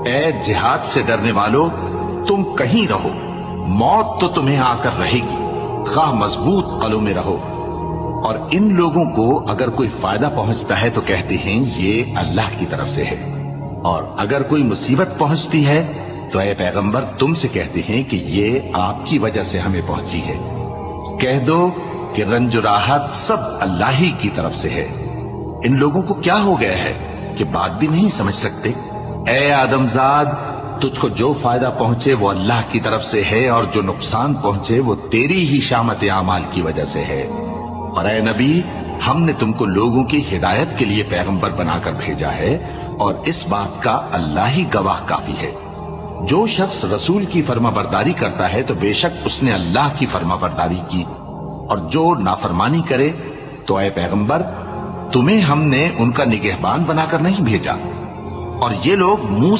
اے جہاد سے ڈرنے والو، تم کہیں رہو، موت تو تمہیں آ کر رہے گی، خواہ مضبوط قلعوں میں رہو۔ اور ان لوگوں کو اگر کوئی فائدہ پہنچتا ہے تو کہتے ہیں یہ اللہ کی طرف سے ہے، اور اگر کوئی مصیبت پہنچتی ہے تو اے پیغمبر تم سے کہتے ہیں کہ یہ آپ کی وجہ سے ہمیں پہنچی ہے۔ کہہ دو کہ رنج و راحت سب اللہ ہی کی طرف سے ہے۔ ان لوگوں کو کیا ہو گیا ہے کہ بات بھی نہیں سمجھ سکتے؟ اے آدم زاد، تجھ کو جو فائدہ پہنچے وہ اللہ کی طرف سے ہے، اور جو نقصان پہنچے وہ تیری ہی شامت اعمال کی وجہ سے ہے۔ اور اے نبی، ہم نے تم کو لوگوں کی ہدایت کے لیے پیغمبر بنا کر بھیجا ہے، اور اس بات کا اللہ ہی گواہ کافی ہے۔ جو شخص رسول کی فرما برداری کرتا ہے تو بے شک اس نے اللہ کی فرما برداری کی، اور جو نافرمانی کرے تو اے پیغمبر تمہیں ہم نے ان کا نگہبان بنا کر نہیں بھیجا، اور یہ لوگ منہ سے